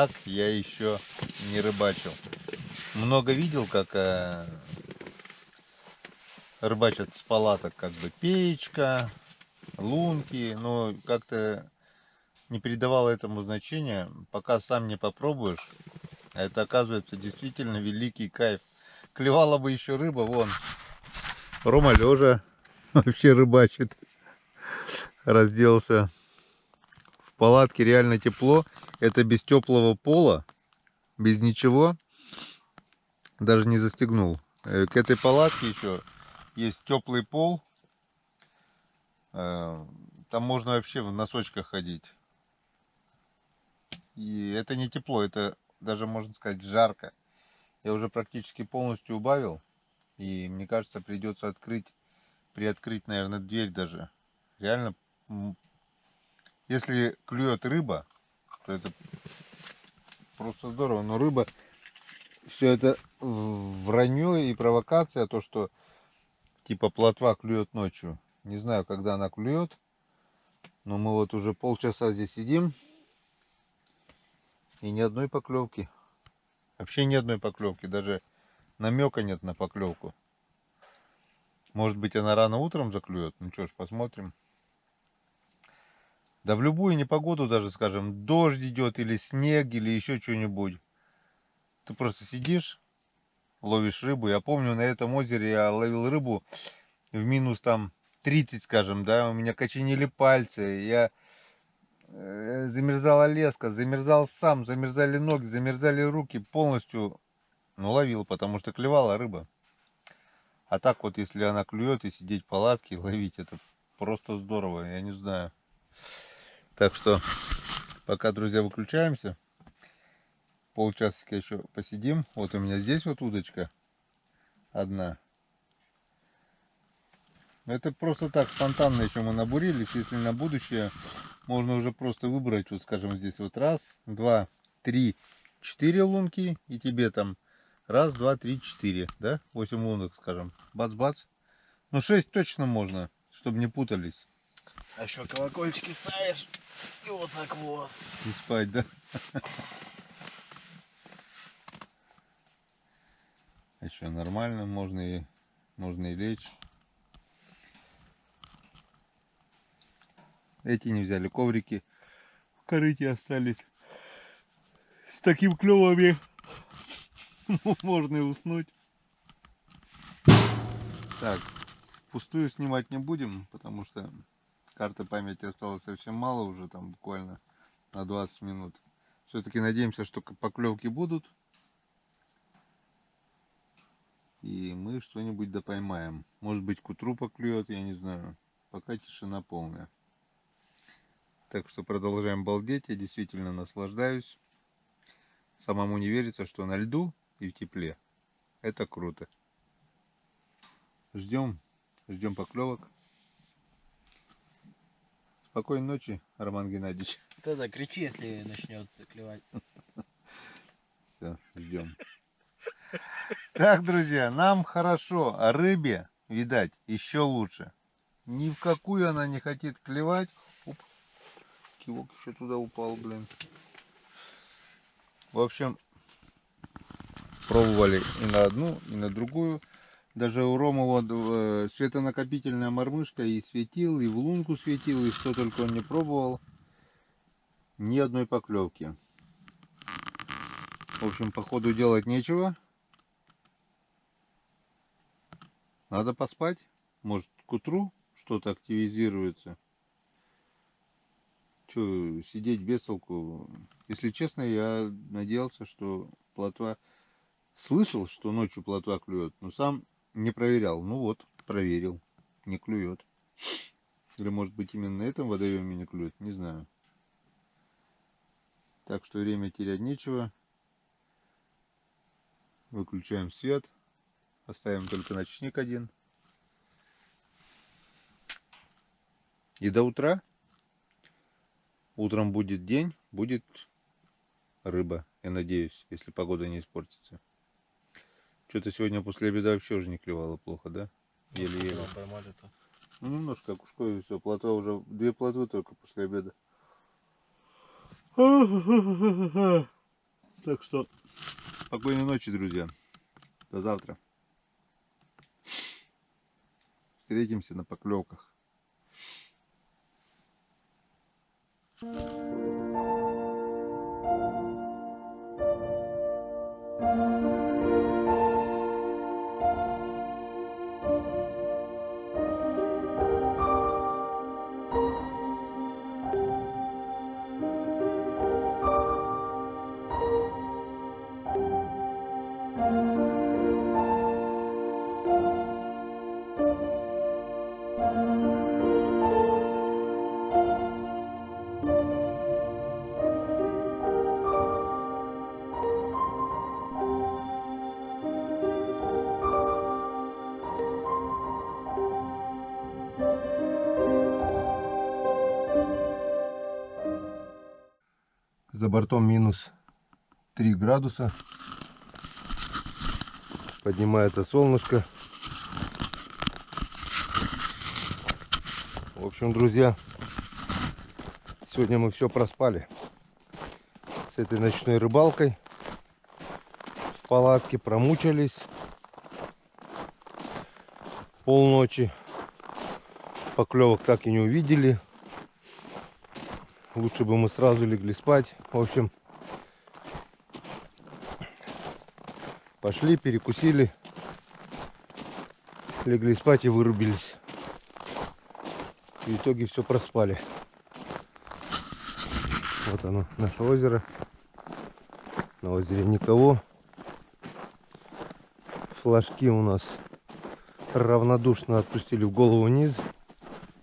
так я еще не рыбачил. Много видел, как рыбачат с палаток, как бы печка, лунки, но как-то не придавал этому значения, пока сам не попробуешь. А это, оказывается, действительно великий кайф. Клевала бы еще рыба, вон. Рома лежа вообще рыбачит. Разделся. В палатке реально тепло. Это без теплого пола, без ничего. Даже не застегнул. К этой палатке еще есть теплый пол. Там можно вообще в носочках ходить. И это не тепло, это даже, можно сказать, жарко. Я уже практически полностью убавил. И мне кажется, придется приоткрыть, наверное, дверь даже. Реально, если клюет рыба, то это просто здорово. Но рыба, все это вранье и провокация, то, что типа плотва клюет ночью. Не знаю, когда она клюет, но мы вот уже полчаса здесь сидим, и ни одной поклевки. Вообще ни одной поклевки, даже намека нет на поклевку. Может быть, она рано утром заклюет. Ну что ж, посмотрим. Да в любую непогоду даже, скажем, дождь идет или снег, или еще что-нибудь. Ты просто сидишь, ловишь рыбу. Я помню, на этом озере я ловил рыбу в минус там 30, скажем, да. У меня коченели пальцы. Я замерзала леска, замерзал сам, замерзали ноги, замерзали руки. Полностью, ну, ловил, потому что клевала рыба. А так вот, если она клюет и сидеть в палатке, ловить, это просто здорово, я не знаю. Так что, пока, друзья, выключаемся. Полчасика еще посидим. Вот у меня здесь вот удочка одна. Это просто так, спонтанно еще мы набурились. Если на будущее, можно уже просто выбрать, вот скажем, здесь вот раз, два, три, 4 лунки. И тебе там раз, два, три, 4, да? 8 лунок, скажем. Бац-бац. Ну 6 точно можно, чтобы не путались. А еще колокольчики ставишь и вот так вот. И спать, да? Еще нормально, можно и лечь. Эти не взяли, коврики в корыте остались. С таким клевами можно и уснуть. Так, пустую снимать не будем, потому что карты памяти осталось совсем мало, уже там буквально на 20 минут. Все-таки надеемся, что поклевки будут. И мы что-нибудь допоймаем. Может быть, к утру поклюет, я не знаю. Пока тишина полная. Так что продолжаем балдеть. Я действительно наслаждаюсь. Самому не верится, что на льду и в тепле. Это круто. Ждем поклевок. Спокойной ночи, Роман Геннадьевич. Тогда кричи, если начнет клевать. Все, ждем. Так, друзья, нам хорошо, а рыбе, видать, еще лучше. Ни в какую она не хочет клевать. Оп, кивок еще туда упал, блин. В общем, пробовали и на одну, и на другую. Даже у Ромы вот светонакопительная мормышка и светил, и в лунку светил, и что только он не пробовал. Ни одной поклевки. В общем, походу делать нечего. Надо поспать. Может, к утру что-то активизируется. Че, сидеть без толку. Если честно, я надеялся, что плотва... Слышал, что ночью плотва клюет, но сам не проверял. Ну вот, проверил. Не клюет. Или может быть именно на этом водоеме не клюет, не знаю. Так что время терять нечего. Выключаем свет. Оставим только ночник один. И до утра. Утром будет день, будет рыба, я надеюсь, если погода не испортится. Что-то сегодня после обеда вообще уже не клевало плохо, да? Еле-еле. Поймали-то. Ну, немножко окушко и все. Плотва уже, 2 плотвы только после обеда. Так что спокойной ночи, друзья. До завтра. Встретимся на поклевках. За бортом минус 3 градуса. Поднимается солнышко. В общем, друзья, сегодня мы все проспали. С этой ночной рыбалкой в палатке промучились полночи. Поклевок так и не увидели. Лучше бы мы сразу легли спать. В общем, пошли, перекусили, легли спать и вырубились. В итоге все проспали. Вот оно, наше озеро. На озере никого. Флажки у нас равнодушно отпустили в голову вниз.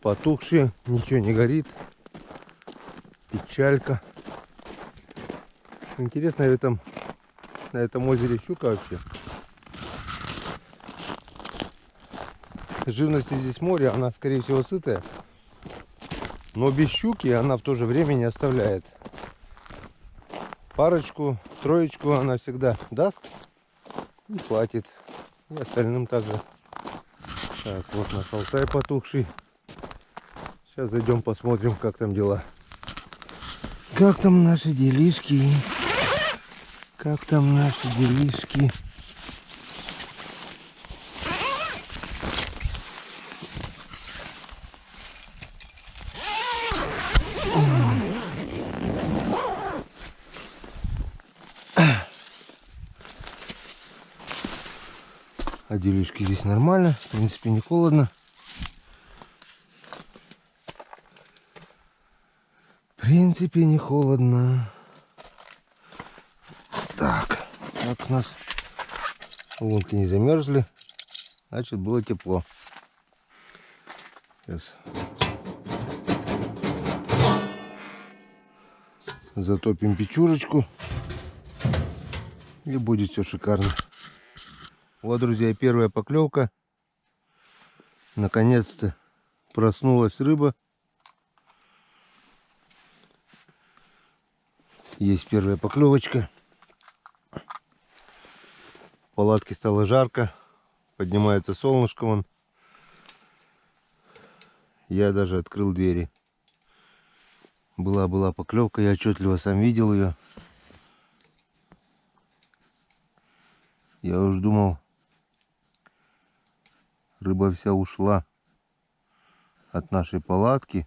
Потухшие, ничего не горит. Печалька. Интересно, на этом озере щука вообще. Живности здесь море, она скорее всего сытая. Но без щуки она в то же время не оставляет. Парочку, троечку она всегда даст и хватит. И остальным также. Так, вот наш алтай потухший. Сейчас зайдем посмотрим, как там дела. Как там наши делишки? Как там наши делишки? А делишки здесь нормально, в принципе не холодно. В принципе не холодно. Так, как у нас лунки не замерзли, значит было тепло. Сейчас затопим печурочку и будет все шикарно. Вот, друзья, первая поклевка. Наконец-то проснулась рыба. Есть первая поклевочка. В палатке стало жарко. Поднимается солнышко вон. Я даже открыл двери. Была поклевка, я отчетливо сам видел ее. Я уж думал, рыба вся ушла от нашей палатки.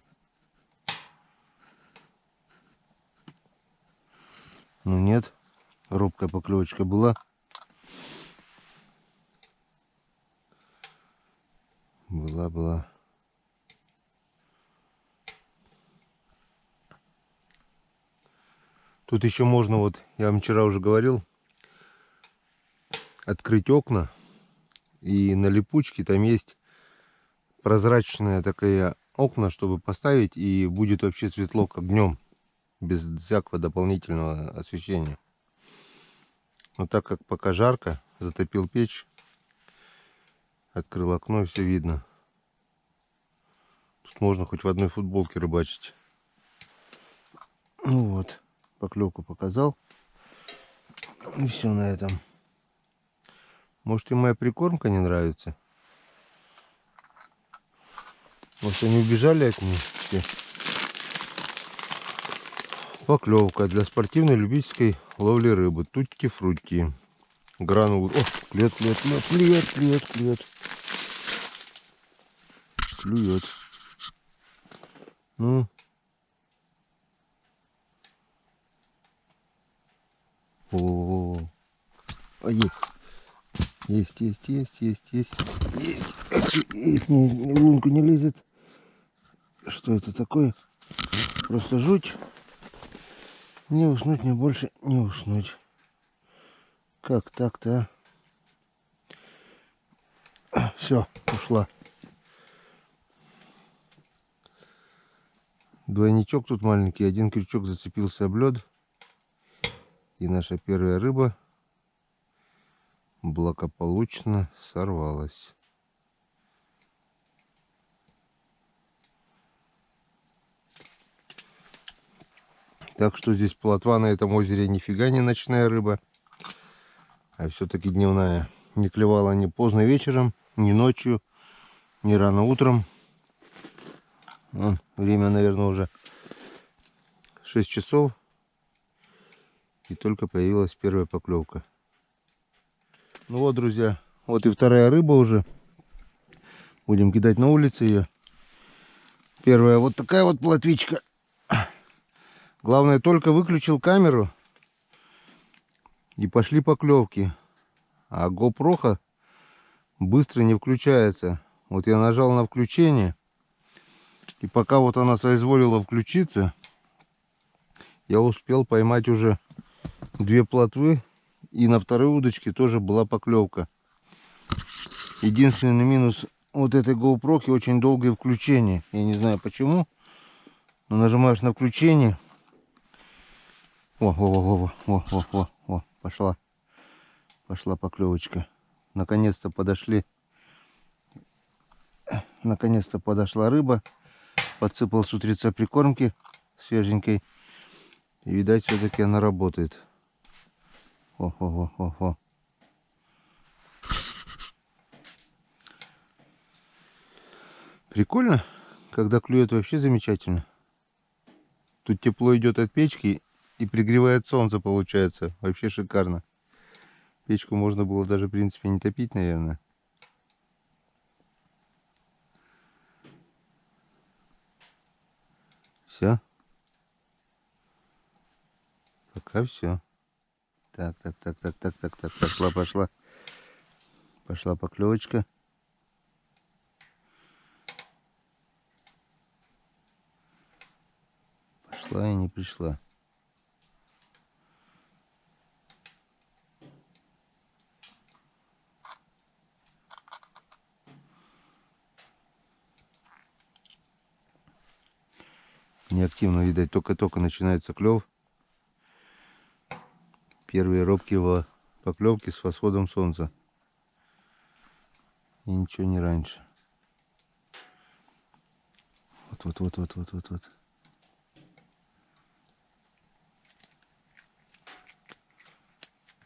Но нет, робкая поклевочка была. Была. Тут еще можно, вот я вам вчера уже говорил, открыть окна. И на липучке там есть прозрачные такие окна, чтобы поставить, и будет вообще светло, как днем, без всякого дополнительного освещения. Но так как пока жарко, затопил печь, открыл окно и все видно. Тут можно хоть в одной футболке рыбачить. Ну вот, поклевку показал. И все на этом. Может, им моя прикормка не нравится? Может, они убежали от них? Поклевка для спортивной любительской ловли рыбы. Тутти-фрутти. Гранул. О, клюет. Клюет. Ну. О, есть. В лунку не лезет. Что это такое? Просто жуть. Не уснуть, мне больше не уснуть. Как так-то, а? Все, ушла. Двойничок тут маленький. Один крючок зацепился об лед. И наша первая рыба благополучно сорвалась. Так что здесь плотва на этом озере нифига не ночная рыба, а все-таки дневная. Не клевала ни поздно вечером, ни ночью, ни рано утром. Вон, время, наверное, уже 6 часов. И только появилась первая поклевка. Ну вот, друзья, вот и вторая рыба уже. Будем кидать на улице ее. Первая вот такая вот плотвичка. Главное, только выключил камеру, и пошли поклевки. А GoPro быстро не включается. Вот я нажал на включение, и пока вот она соизволила включиться, я успел поймать уже 2 плотвы, и на второй удочке тоже была поклевка. Единственный минус вот этой GoPro — очень долгое включение. Я не знаю почему, но нажимаешь на включение. О, пошла поклевочка. Наконец-то подошли. Наконец-то подошла рыба. Подсыпал с утреца прикормки свеженькой. И, видать, все-таки она работает. О. Прикольно, когда клюет, вообще замечательно. Тут тепло идет от печки и пригревает солнце, получается. Вообще шикарно. Печку можно было даже, в принципе, не топить, наверное. Все. Пока все. Так. Пошла поклевочка. Пошла и не пришла. Неактивно, видать, только-только начинается клев. Первые робкие поклевки с восходом солнца. И ничего не раньше. Вот.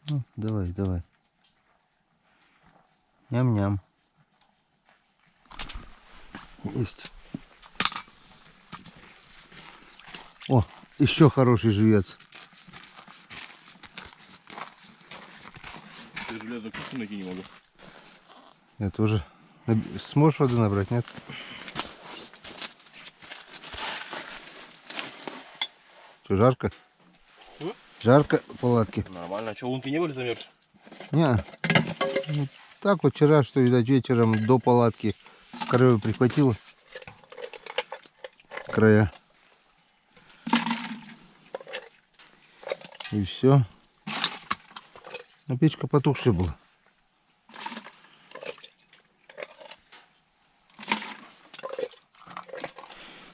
Ну, давай. Ням-ням. Есть. О, еще хороший живец. Я железо кухню найти не могу. Я тоже. Сможешь воды набрать, нет? Что, жарко? Жарко в палатке? Нормально. А что, лунки не были замерзшие? Не. Ну, так вот вчера, что, видать, вечером до палатки с краев прихватило. Края. И все. Но печка потухшая была.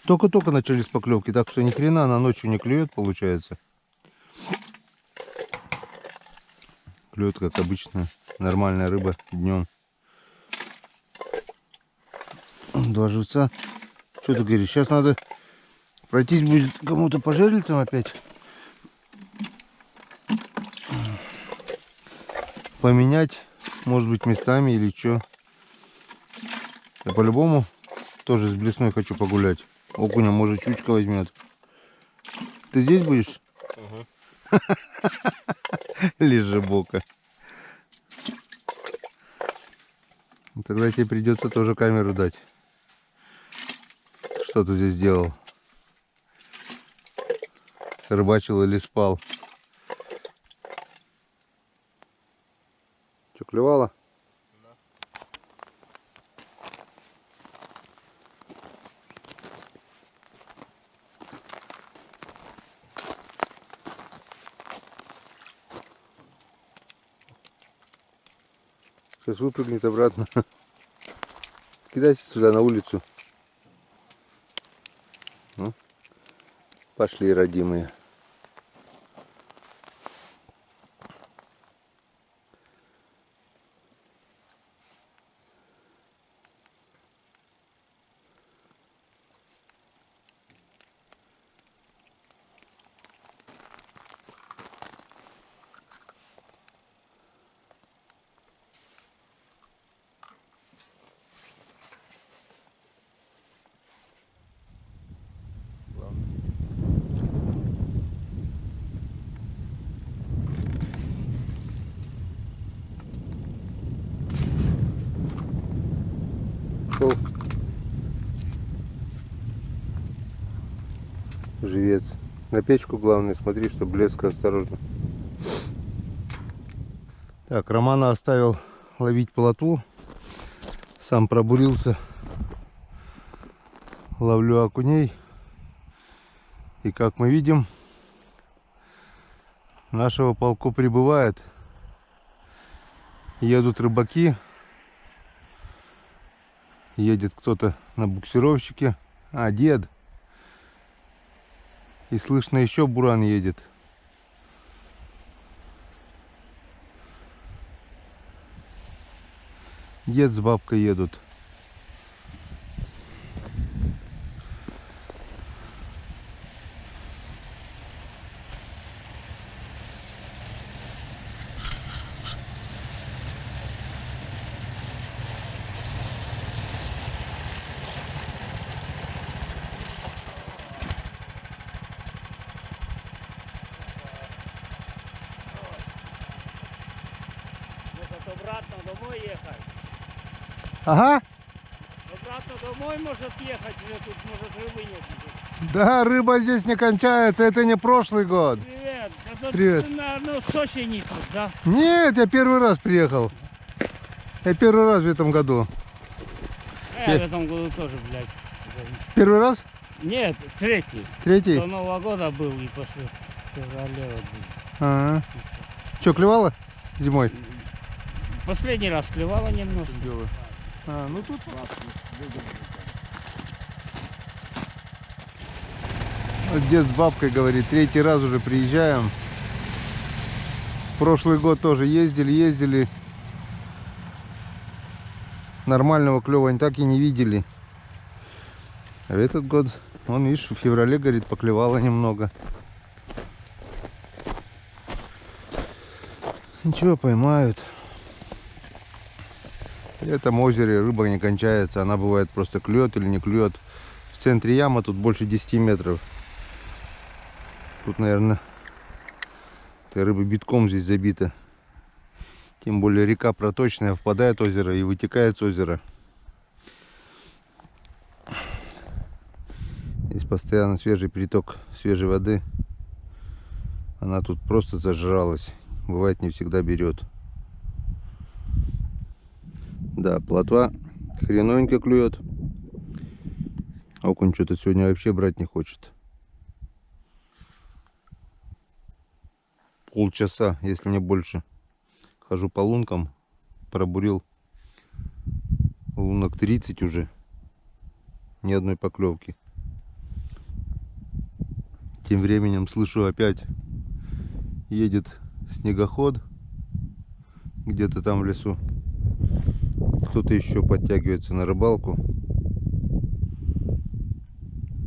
Только-только начались поклевки, так что ни хрена она ночью не клюет, получается. Клюет, как обычно, нормальная рыба днем. 2 живца. Что ты говоришь? Сейчас надо пройтись будет кому-то по жерлицам опять. Поменять, может быть, местами или что. Я по-любому тоже с блесной хочу погулять. Окуня, может, чучка возьмет. Ты здесь будешь? Угу. Лежебока. Тогда тебе придется тоже камеру дать. Что ты здесь делал? Рыбачил или спал? Что, клевало? Да. Сейчас выпрыгнет обратно. Кидайся сюда на улицу. Ну, пошли, родимые. Шел. Живец. На печку главное, смотри, чтобы блеска, осторожно. Так, Романа оставил ловить плотву. Сам пробурился. Ловлю окуней. И как мы видим, нашего полку прибывает. Едут рыбаки. Едет кто-то на буксировщике. А, дед. И слышно, еще буран едет. Дед с бабкой едут. Может обратно домой ехать? Ага. Обратно домой может ехать, или тут может рыбы нет уже? Да, рыба здесь не кончается. Это не прошлый год. Привет. Это Привет. ты, наверное, в Сочи не тут, да? Нет, я первый раз приехал. Я первый раз в этом году. Я в этом году тоже, блядь. Первый раз? Нет, третий. Третий? До Нового года был и после февраля вот был. Ага. Че, клевало зимой? Последний раз клевало немного. А, ну тут вот дед с бабкой говорит, третий раз уже приезжаем. Прошлый год тоже ездили. Нормального клёва они так и не видели. А этот год, он, видишь, в феврале, говорит, поклевало немного. Ничего, поймают. В этом озере рыба не кончается. Она бывает просто клюет или не клюет. В центре ямы тут больше 10 метров. Тут, наверное, этой рыбы битком здесь забита. Тем более река проточная, впадает в озеро и вытекает с озера. Здесь постоянно свежий приток свежей воды. Она тут просто зажралась. Бывает, не всегда берет. Да, плотва хреновенько клюет. Окунь что-то сегодня вообще брать не хочет. Полчаса, если не больше. Хожу по лункам. Пробурил лунок 30 уже. Ни одной поклевки. Тем временем слышу, опять едет снегоход. Где-то там в лесу. Кто-то еще подтягивается на рыбалку.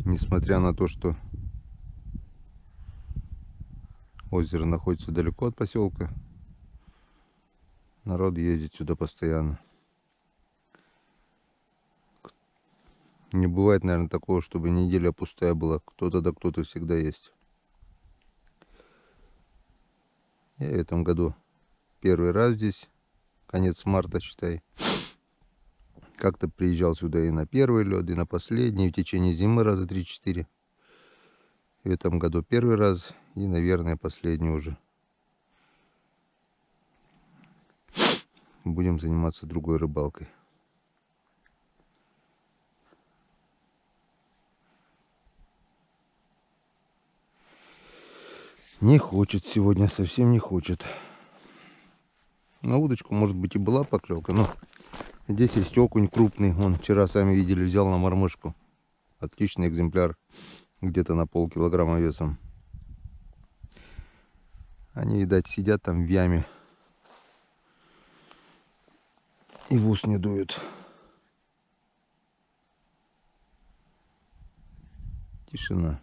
Несмотря на то, что озеро находится далеко от поселка, народ ездит сюда постоянно. Не бывает, наверное, такого, чтобы неделя пустая была. Кто-то да кто-то всегда есть. Я в этом году первый раз здесь, конец марта, считай. Как-то приезжал сюда и на первый лед, и на последний, и в течение зимы раза 3-4. В этом году первый раз и, наверное, последний уже. Будем заниматься другой рыбалкой. Не хочет сегодня, совсем не хочет. На удочку, может быть, и была поклевка, но здесь есть окунь крупный. Вон, вчера, сами видели, взял на мормышку. Отличный экземпляр, где-то на полкилограмма весом. Они, видать, сидят там в яме и в ус не дуют. Тишина.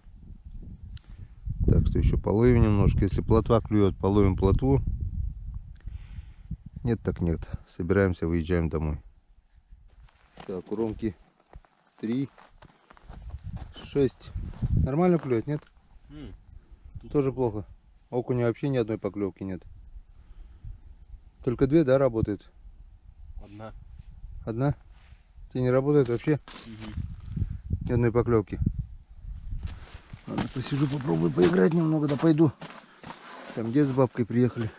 Так что еще половим немножко. Если плотва клюет, половим плотву. Нет, так нет. Собираемся, выезжаем домой. Так, у Ромки 3, 6. Нормально клюет, нет? Тоже плохо. Окуня вообще ни одной поклевки нет. Только 2, да, работает? Одна. Одна? Тебе не работает вообще? Ни одной поклевки. Ладно, посижу, попробую поиграть немного, да пойду. Там дед с бабкой приехали.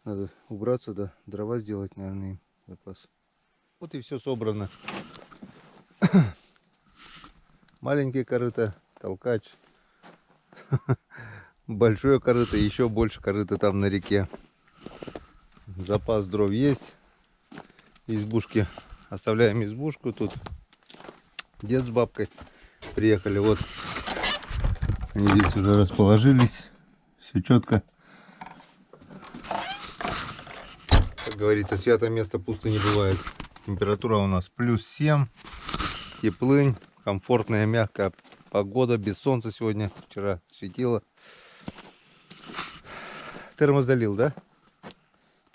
Надо убраться, да, дрова сделать, наверное, им запас. Вот и все собрано. Маленькие корыто, толкач. Большое корыто, еще больше корыто там на реке. Запас дров есть. Избушки. Оставляем избушку. Тут дед с бабкой приехали. Вот они здесь уже расположились. Все четко. Как говорится, святое место пусто не бывает. Температура у нас +7. Теплынь. Комфортная, мягкая погода. Без солнца сегодня. Вчера светило. Термос залил, да?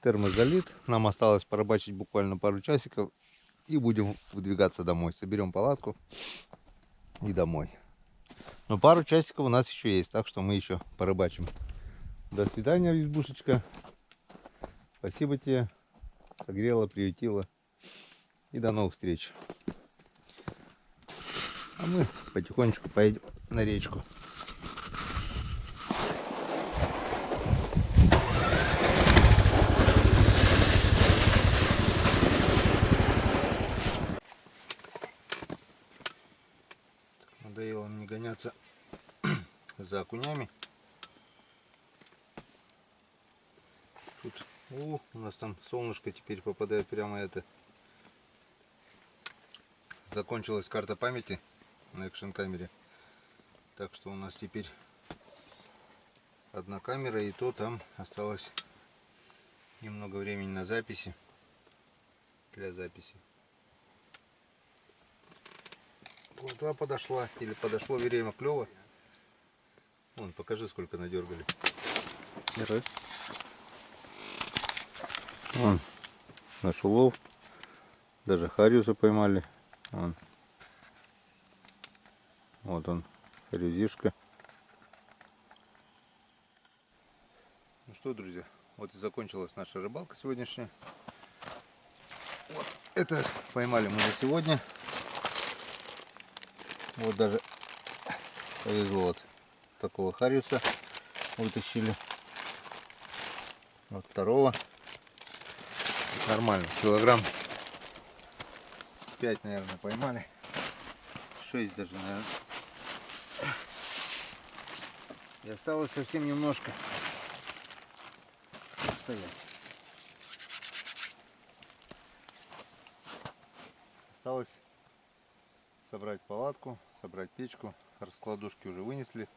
Термос залит. Нам осталось порыбачить буквально пару часиков. И будем выдвигаться домой. Соберем палатку и домой. Но пару часиков у нас еще есть. Так что мы еще порыбачим. До свидания, избушечка. Спасибо тебе. Согрела, приютила. И до новых встреч. А мы потихонечку поедем на речку. Надоело мне гоняться за окунями. Тут у нас там солнышко теперь попадает прямо это. Закончилась карта памяти на экшн камере. Так что у нас теперь одна камера, и то там осталось немного времени на записи. Для записи. Плотва подошла, или подошло время клёва. Вон, покажи, сколько надергали. Вон, наш улов. Даже хариуса поймали. Вон. Вот он, харюзишка. Ну что, друзья, вот и закончилась наша рыбалка сегодняшняя. Вот это поймали мы на сегодня. Вот даже повезло, вот такого хариуса вытащили. Вот второго. Нормально, килограмм 5, наверное, поймали. 6 даже, наверное. И осталось совсем немножко стоять. Осталось собрать палатку, собрать печку. Раскладушки уже вынесли.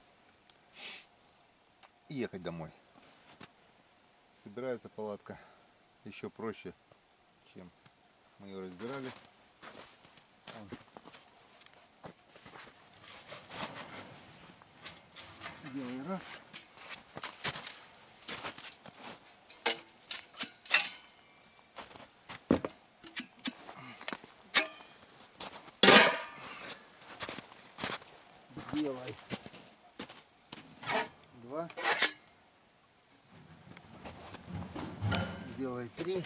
И ехать домой. Собирается палатка еще проще, чем мы ее разбирали. Делай раз. Делай. 2. сделай 3.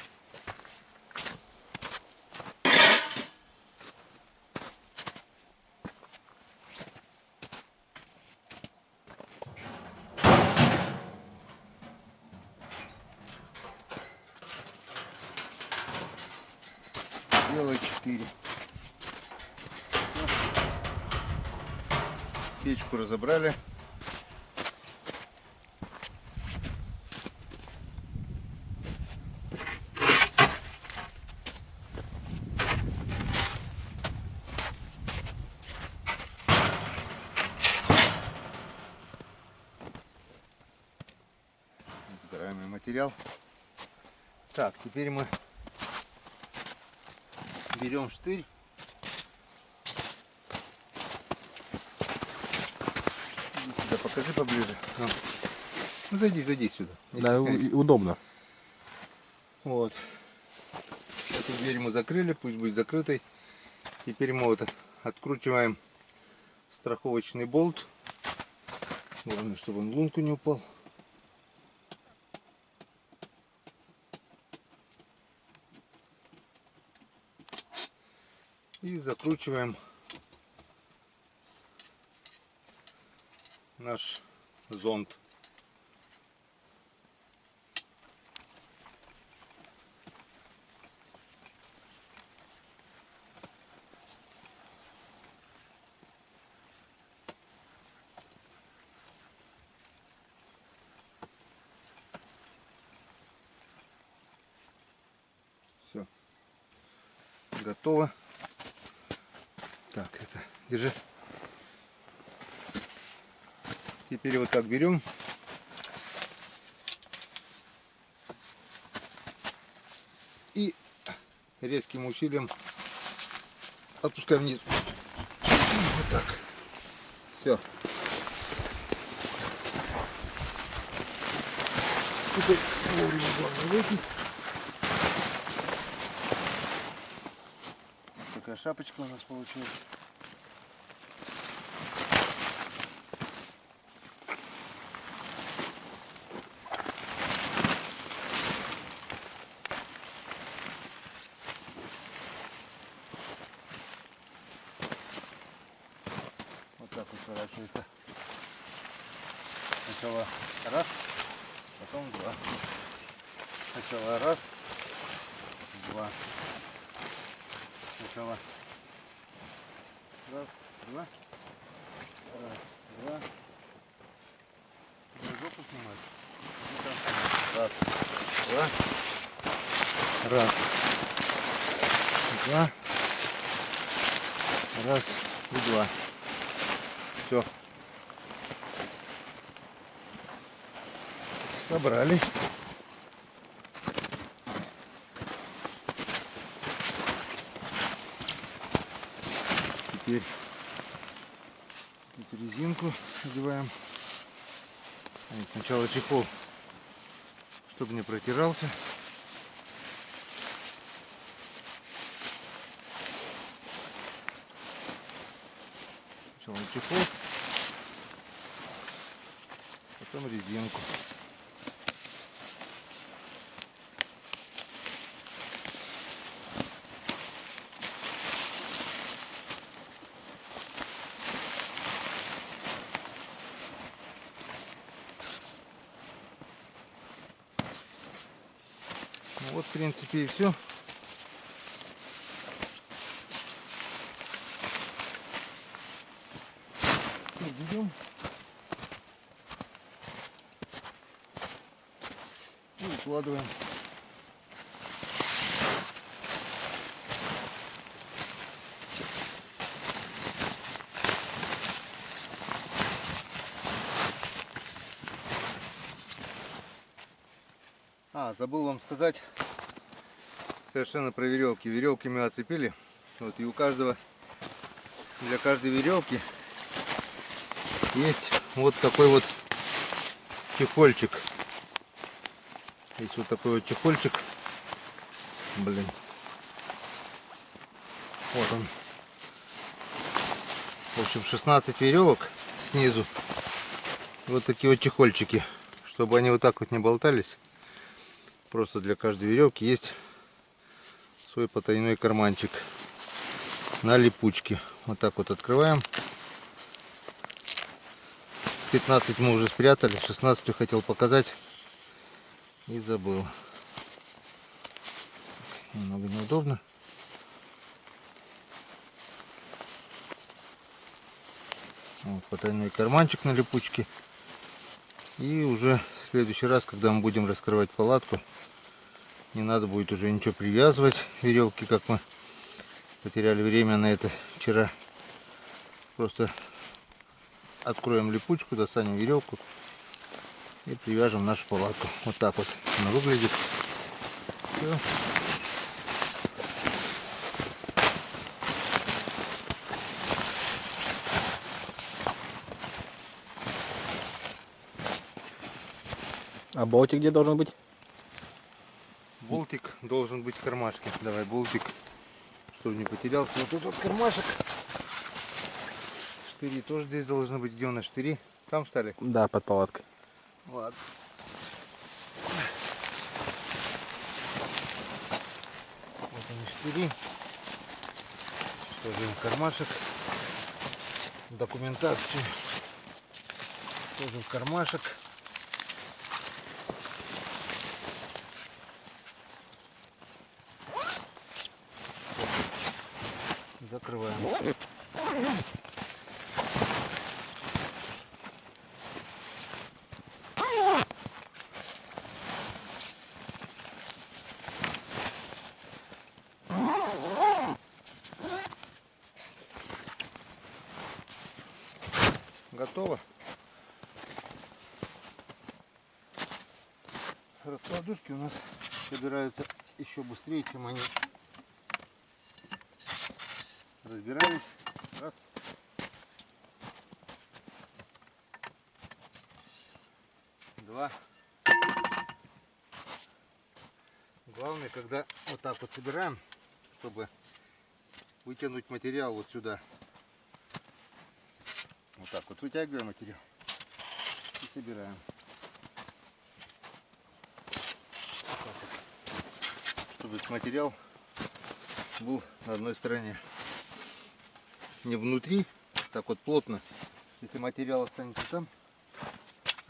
Делай 4. Печку разобрали. Сгораемый материал. Так, теперь мы берем штырь. Да покажи поближе. Ну зайди сюда. Не Да, стесняйся. удобно. Вот. Эту дверь мы закрыли, пусть будет закрытой. Теперь мы вот откручиваем страховочный болт. Главное, чтобы он в лунку не упал. И закручиваем наш зонт. Все. Готово. Так, это, держи. Теперь вот так берем. И резким усилием отпускаем вниз. Вот так. Все. Теперь вовремя главное выйти. Такая шапочка у нас получилась. Вот так вот сворачивается. Сначала раз, потом два. Сначала раз, два. Сначала раз, два. Раз, два. Жопу снимать. Раз, два. Раз, два. Раз и два. Все. Собрали. Теперь эту резинку одеваем. Сначала чехол, чтобы не протирался. Сначала чехол, потом резинку. Ну вот, в принципе, и все. Берем и укладываем. Забыл вам сказать совершенно про веревки. Веревки мы оцепили. Вот, и у каждого, для каждой веревки есть вот такой вот чехольчик. Есть вот такой вот чехольчик. Блин. Вот он. В общем, 16 веревок снизу. Вот такие вот чехольчики. Чтобы они вот так вот не болтались. Просто для каждой веревки есть свой потайной карманчик на липучке. Вот так вот открываем. 15 мы уже спрятали, 16 хотел показать и забыл. Немного неудобно. Вот потайной карманчик на липучке. И уже в следующий раз, когда мы будем раскрывать палатку, не надо будет уже ничего привязывать, веревки, как мы потеряли время на это вчера. Просто откроем липучку, достанем веревку и привяжем нашу палатку. Вот так вот она выглядит. Все. А болтик где должен быть? Болтик должен быть в кармашке. Давай болтик, чтобы не потерялся. Вот тут вот кармашек. Штыри тоже здесь должны быть. Где у нас штыри? Там стали? Да, под палаткой. Ладно. Вот они штыри. Тоже в кармашек. Документацию тоже в кармашек. Закрываем. Готово. Раскладушки у нас собираются еще быстрее, чем они разбирались. Раз. Два. Главное, когда вот так вот собираем, чтобы вытянуть материал вот сюда. Вот так вот вытягиваем материал и собираем. Вот так вот. Чтобы этот материал был на одной стороне. Не внутри, так вот плотно. Если материал останется там,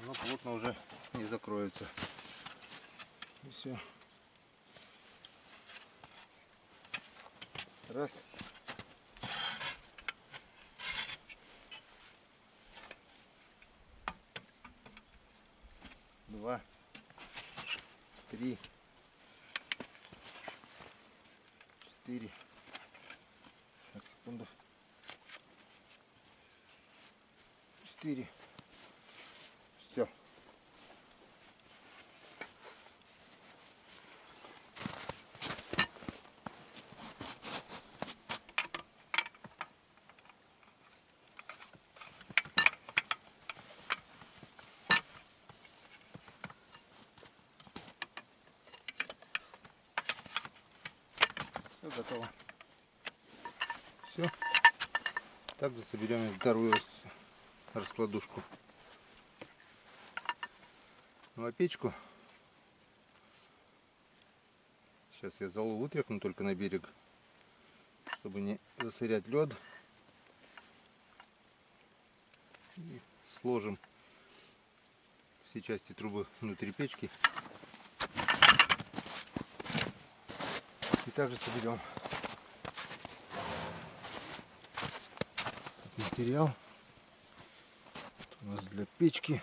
оно плотно уже не закроется. И все. Раз. Два. Три. Четыре. Так, секунду. 4. Все. Все готово. Все. Также соберем вторую раскладушку. Ну а печку сейчас я золу вытряхну только на берег, чтобы не засорять лед. И сложим все части трубы внутри печки. И также соберем материал. Это у нас для печки.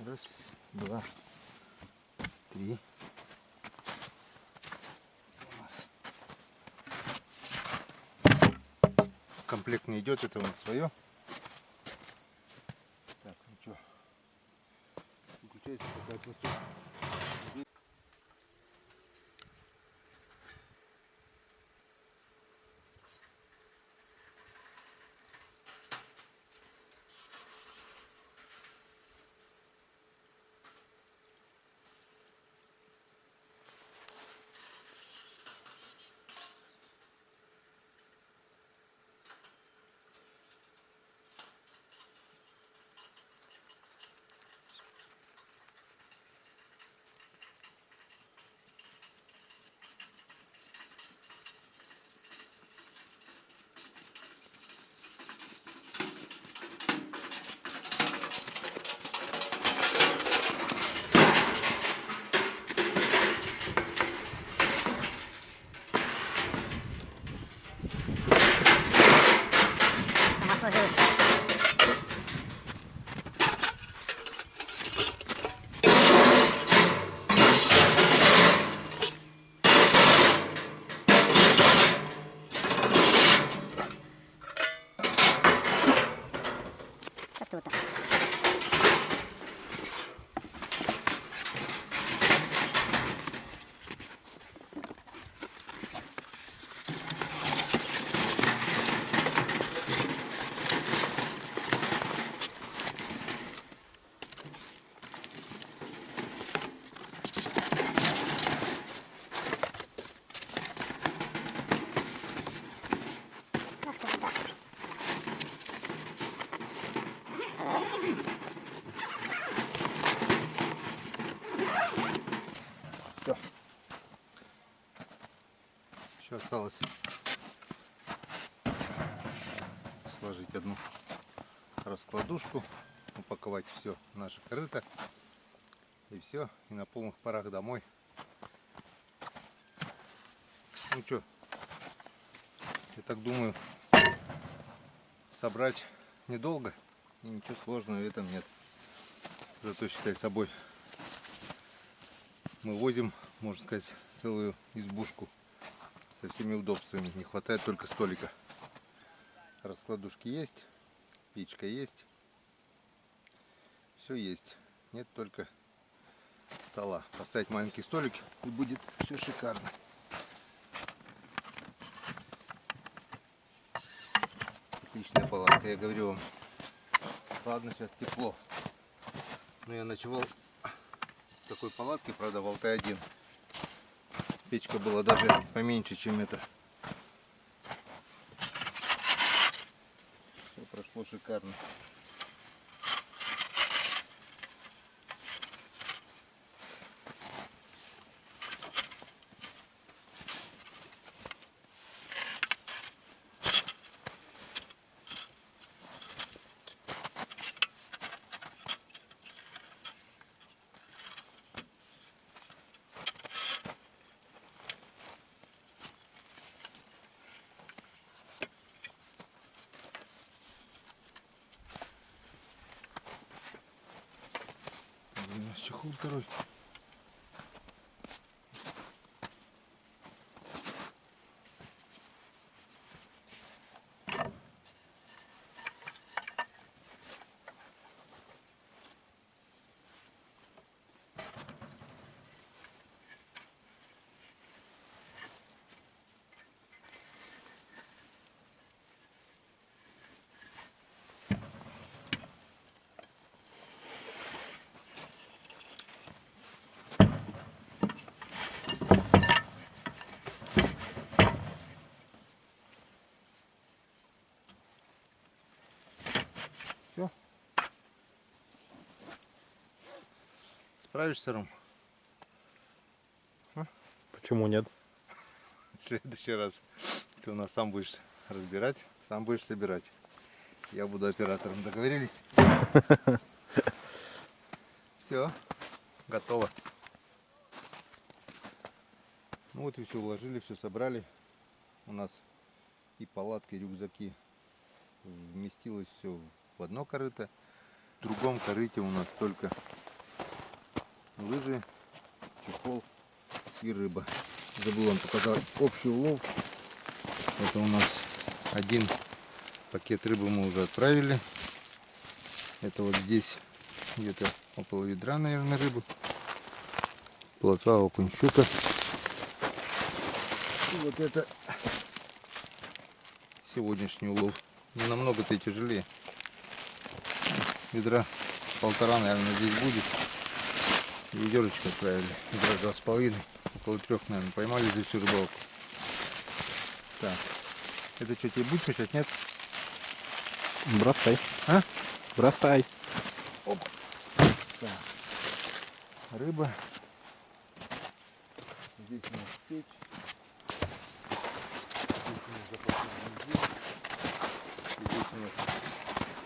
Раз, два, три. Комплект не идет, это у нас свое. Так, ну что, выключается такая просто. что-то. Как-то вот так. Все. Еще осталось сложить одну раскладушку, упаковать все в наше корыто. И все, и на полных парах домой. Ну что, я так думаю, собрать недолго, и ничего сложного в этом нет. Зато, считай, собой мы возим, можно сказать, целую избушку со всеми удобствами. Не хватает только столика. Раскладушки есть, печка есть, все есть. Нет только стола. Поставить маленький столик, и будет все шикарно. Отличная палатка, я говорю вам. Ладно, сейчас тепло. Но я ночевал в такой палатке, правда, в Алтай-1. Печка была даже поменьше, чем это. Все прошло шикарно. У нас чехол второй. Все. Справишься, Ром? Почему нет? В следующий раз ты у нас сам будешь разбирать, сам будешь собирать. Я буду оператором. Договорились? Все, готово. Ну вот и все уложили, все собрали. У нас и палатки, и рюкзаки вместилось все в одно корыто. В другом корыте у нас только лыжи, чехол и рыба. Забыл вам показать общий улов. Это у нас один пакет рыбы мы уже отправили. Это вот здесь где-то около ведра, наверное, рыбы. Плотва, окунь, щука. И вот это сегодняшний улов. Не намного-то и тяжелее. Ведра 1,5, наверное, здесь будет. Ведерочку отправили. Ведра 2,5. Около 3, наверное, поймали здесь всю рыбалку. Так. Это что, тебе будет мешать, нет? Бросай. А? Бросай. Оп. Так. Рыба. Здесь у нас печь. Здесь у нас запасной бензин. Здесь у нас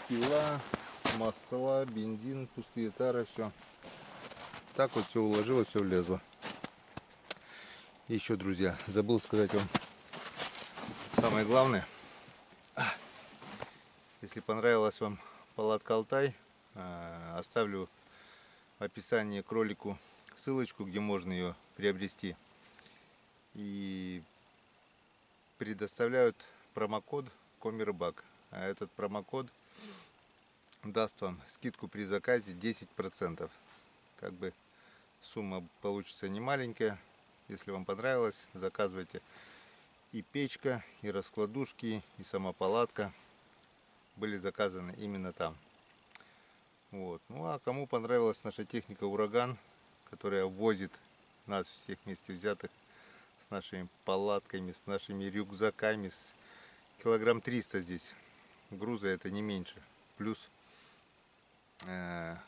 пила, масла, бензин, пустые тары, все. Так вот все уложилось, все влезло. И еще, друзья, забыл сказать вам самое главное. Если понравилась вам палатка Алтай, оставлю в описании к ролику ссылочку, где можно ее приобрести. И предоставляют промокод Комирбак. А этот промокод даст вам скидку при заказе 10%. Как бы сумма получится не маленькая. Если вам понравилось, заказывайте. И печка, и раскладушки, и сама палатка были заказаны именно там. Вот. Ну а кому понравилась наша техника Ураган, которая возит нас всех вместе взятых с нашими палатками, с нашими рюкзаками, с килограмм 300 здесь груза, это не меньше. Плюс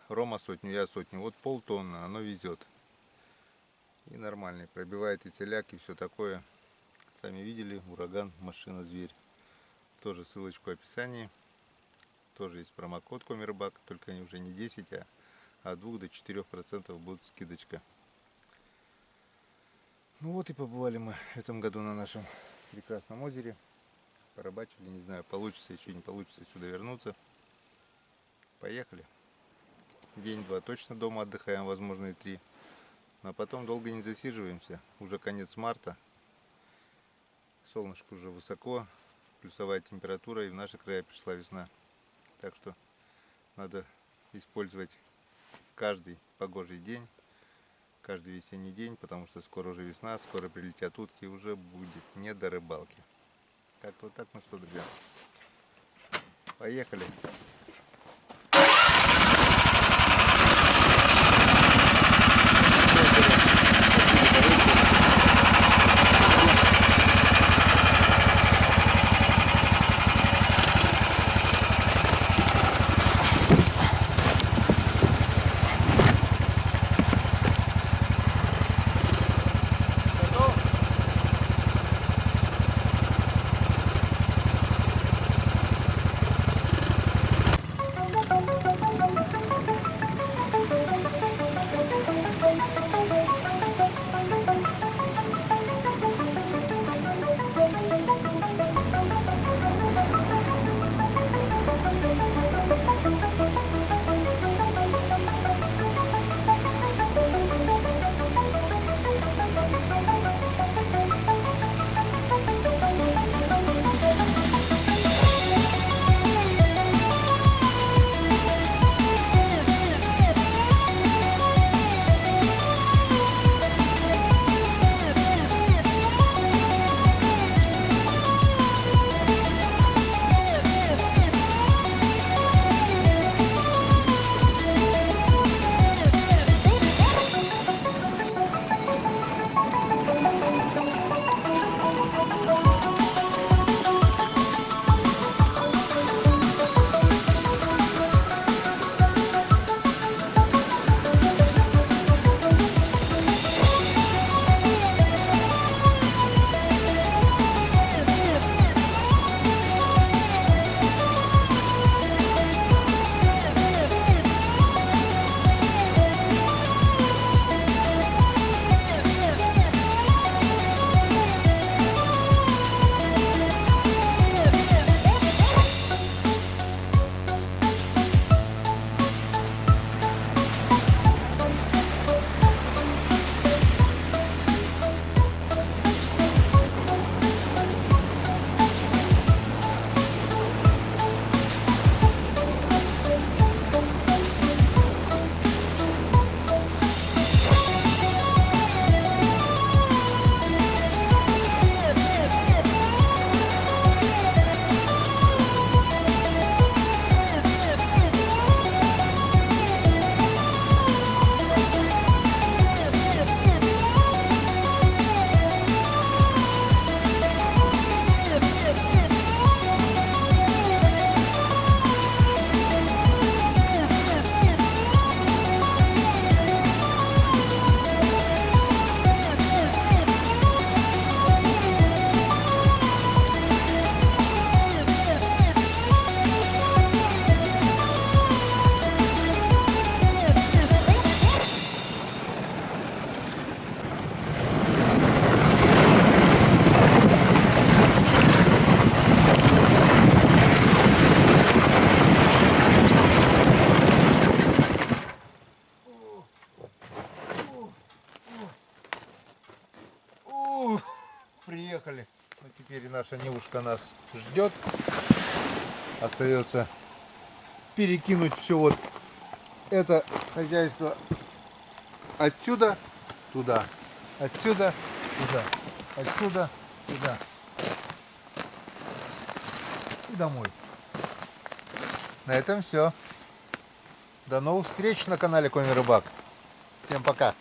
Рома сотню, я сотню. Вот полтонны, оно везет. И нормальный, пробивает и теляк, и все такое. Сами видели, Ураган, машина, зверь. Тоже ссылочку в описании. Тоже есть промокод Комербак, только они уже не 10, а от 2 до 4% будет скидочка. Ну вот и побывали мы в этом году на нашем прекрасном озере. Порыбачили, не знаю, получится еще, не получится сюда вернуться. Поехали. День-два точно дома отдыхаем, возможно и 3. А потом долго не засиживаемся. Уже конец марта. Солнышко уже высоко, плюсовая температура, и в наши края пришла весна. Так что надо использовать каждый погожий день, каждый весенний день, потому что скоро уже весна, скоро прилетят утки, и уже будет не до рыбалки. Как-то вот так. Ну что, друзья, поехали. Приехали. Ну, теперь наша Невушка нас ждет. Остается перекинуть все вот это хозяйство отсюда туда, отсюда туда, отсюда туда и домой. На этом все. До новых встреч на канале Конный Рыбак. Всем пока.